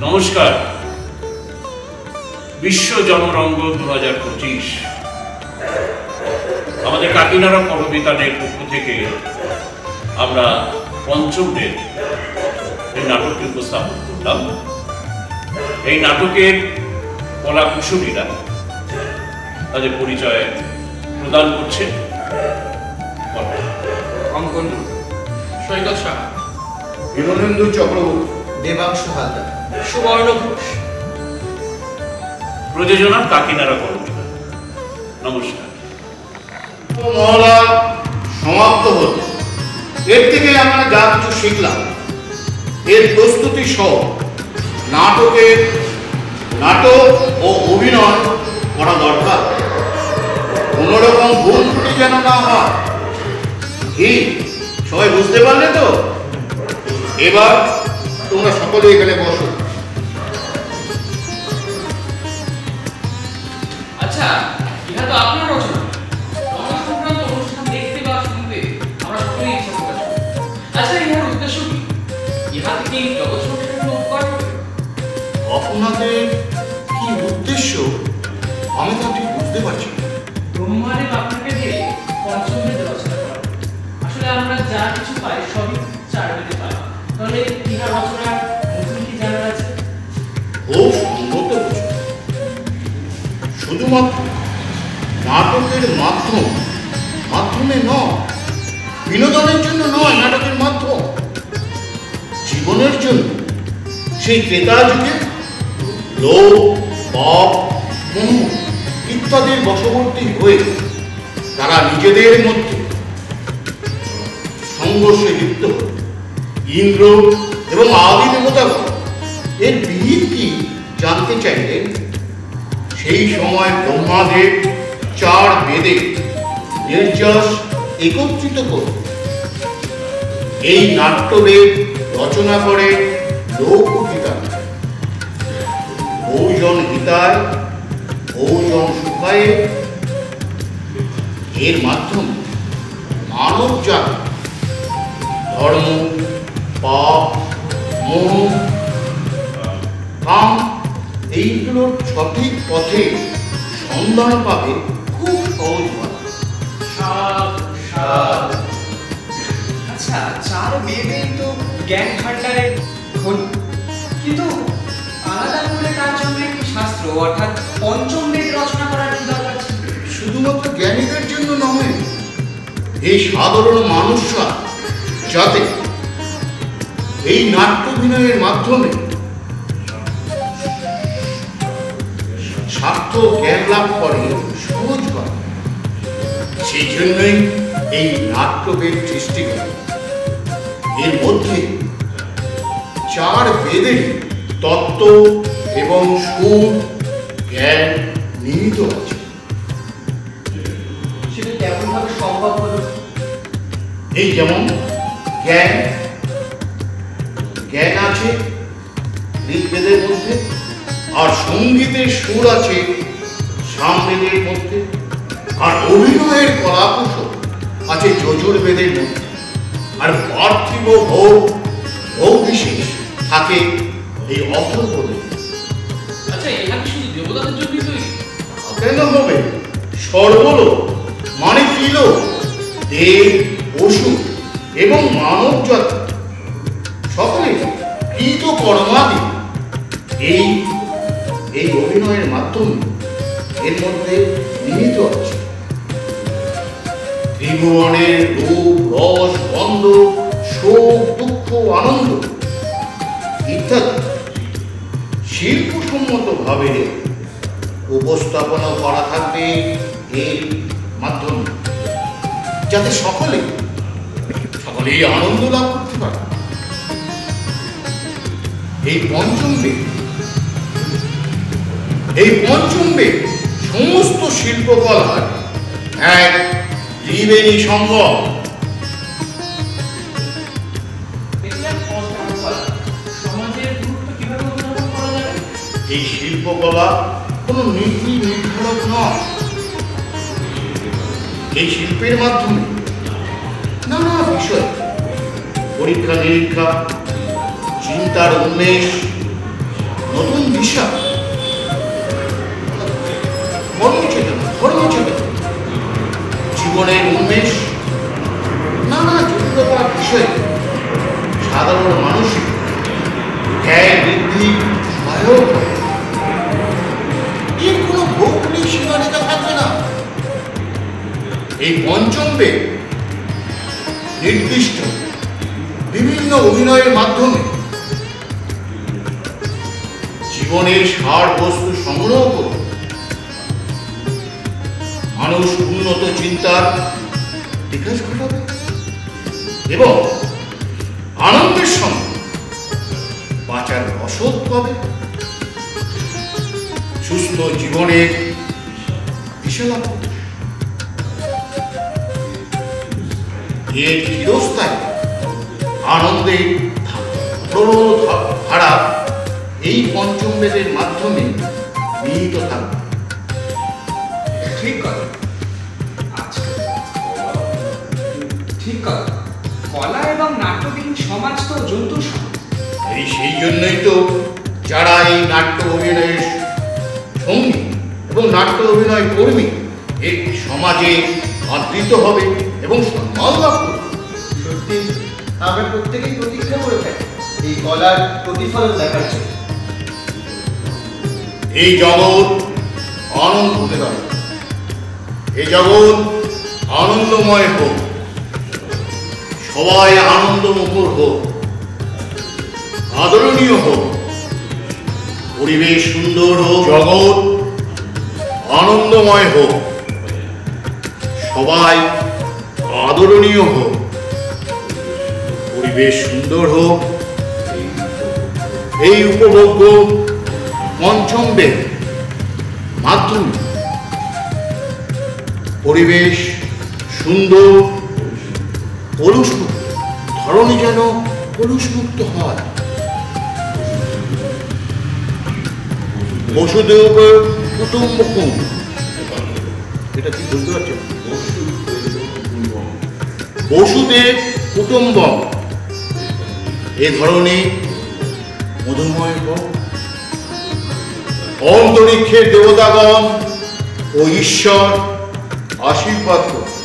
নমস্কার। বিশ্ব জনরঙ্গ 2025 আমাদের কাকিনাড়া পরবিতানের পক্ষ থেকে আমরা পঞ্চমদের এই নাটকটি উপস্থাপন করলাম। এই নাটকের কলা কুশলীরা তাদের পরিচয় প্রদান করছে। অঙ্কন সৈকত সাহা, বিমলেন্দু চক্রবর্তী, দেবাংশু হালদার, সুবর্ণ ঘোষ। প্রযোজনা কাকিনাড়া পরবিতা। নমস্কার। মহড়া সমাপ্ত হল। এর থেকে আমরা যা কিছু শিখলাম, এর প্রস্তুতি সহ নাটক ও অভিনয় করা দরকার। কোনোরকম ভুল ত্রুটি যেন না হয়। কি সবাই বুঝতে পারলে তো? এবার তোমরা সকলে এখানে বসো। আচ্ছা, ইহা তো আপনার রচনা। রচনা সংক্রান্ত অনুষ্ঠান দেখতে বা শুনতে আমরা সকলেই ইচ্ছা প্রকাশ করি। আচ্ছা, ইহার উদ্দেশ্য কি? ইহা থেকে জগৎ সংসারের কোনো উপকার হবে? আপনাদের কি উদ্দেশ্য আমি তো ঠিক বুঝতে পারছি না। ব্রহ্মাণ্ডের আপনাকে দিয়ে পঞ্চম বেদ রচনা করা। আসলে আমরা যা কিছু পাই সবই চার বেদে পাই। তাহলে ইহা রচনার নতুন কি জানার আছে? খুব সুন্দর তো বুঝো। শুধুমাত্র নাটকের মাধ্যমে নয়, বিনোদনের জন্য নয়, নাটকের মাধ্যম জীবনের জন্য। সেই ক্রেতা যুগে লোভ, পাপ, মোহ ইত্যাদির বশবর্তী হয়ে তারা নিজেদের মধ্যে সংঘর্ষে লিপ্ত হল। ইন্দ্র এবং আদি দেবতাগণ এর বিহিত কি জানতে চাইলেন। সেই সময় ব্রহ্মাদেব চার বেদে নির্যাস একত্রিত করে এই নাট্যবেদ রচনা করে লোকগীতা। বহুজন হিতায় বহুজন সুখায় এর মাধ্যমে মানব জাতি ধর্ম, পাপ, মোহ, কাম এইগুলোর সঠিক পথে সন্ধান পাবে খুব সহজভাবে। আচ্ছা, চার বেদেই তো জ্ঞান ভাণ্ডারের খনি, কিন্তু আলাদা করে তার জন্য একটি শাস্ত্র অর্থাৎ পঞ্চম বেদ রচনা করার কি দরকার ছিল? শুধুমাত্র জ্ঞানীদের জন্য নয়, এই সাধারণ মানুষরা যাতে এই নাট্যাভিনয়ের মাধ্যমে স্বার্থ জ্ঞান লাভ করে সহজ হয়, সেই জন্যই এই নাট্যবেদ সৃষ্টি করে। এর মধ্যে চার বেদের তত্ত্ব এবং সুর জ্ঞান নিহিত আছে। সেটা কেমন ভাবে সম্ভব হলো? এই যেমন জ্ঞান আছে ঋগ্বেদের মধ্যে, আর সঙ্গীতের সুর আছে সামবেদের মধ্যে, আর অভিনয়ের কলাকুশল আছে যজুর্বেদের মধ্যে, আর পার্থিব ভোগ বিশেষ থাকে এই অথর্ববেদে। আচ্ছা, ইহা কি শুধু দেবতাদের জন্যই তৈরি? কেন হবে? সর্বলোক মানে কি লোক? দেব, পশু এবং মানব জাতি সকলে কৃত কর্মাদি এই অভিনয়ের মাধ্যমে এর মধ্যে নিহিত আছে। ত্রিভুবনের রূপ, রস, গন্ধ, শোক, দুঃখ, আনন্দ ইত্যাদি শিল্পসম্মতভাবে উপস্থাপনা করা থাকবে এর মাধ্যমে, যাতে সকলেই আনন্দ লাভ করতে পারে। এই পঞ্চম বেদ সমস্ত শিল্পকলার এক ত্রিবেণী সঙ্গম। সমাজের গুরুত্ব কিভাবে অনুধাবন করা যাবে? এই শিল্পকলা কোনো নীতি নির্ধারক নয়। এই শিল্পের মাধ্যমে নানা বিষয় পরীক্ষা নিরীক্ষা, চিন্তার উন্মেষ ধর্মচেতনা, জীবনের উন্মেষ, নানা জটিলতার বিষয়ে সাধারণ মানুষের জ্ঞান বৃদ্ধি সহায়ক হয়। এর কোনো ভৌগোলিক সীমারেখা থাকবে না। এই পঞ্চম বেদ নির্দিষ্ট বিভিন্ন অভিনয়ের মাধ্যমে জীবনের সার বস্তু সংগ্রহ করে মানুষ উন্নত চিন্তার বিকাশ ঘটাবে এবং আনন্দের সঙ্গে বাঁচার রসদ পাবে, সুস্থ জীবনের দিশা লাভ করবে। এর চিরস্থায়ী আনন্দের ধারা এই পঞ্চম বেদের মাধ্যমে নিহিত থাকবে। ঠিক কথা। আচ্ছা, ঠিক কথা। কলা এবং নাট্যবিহীন সমাজ তো জন্তুর সমাজ। সেই জন্যই তো যারা এই নাট্য অভিনয়ের সঙ্গী এবং নাট্য অভিনয় কর্মী এই সমাজে আদৃত হবে এবং সম্মান লাভ করবে। সত্যি আমরা প্রত্যেকেই প্রতীক্ষা করে থাকি এই কলার প্রতিফলন দেখার জন্য। এই জগৎ আনন্দ হতে পারে, এই জগৎ আনন্দময় হোক, সবাই আনন্দমুখর হোক, আদরণীয় হোক, পরিবেশ সুন্দর হোক, জগৎ আনন্দময় হোক, সবাই আদরণীয় হোক, পরিবেশ সুন্দর হোক। এই উপভোগ্য পঞ্চম বেদ মাধ্যমে পরিবেশ সুন্দর, কলুষমুক্ত, ধরণী যেন কলুষমুক্ত হয়। বসুদেব কুটুম্বকম, এটা কি বুঝতে পারছেন? বসুদেব কুটুম্বম, এ ধরনের মধুময় হোক। অন্তরিক্ষের দেবতাগণ ও ঈশ্বর আশীর্বাদ করুন।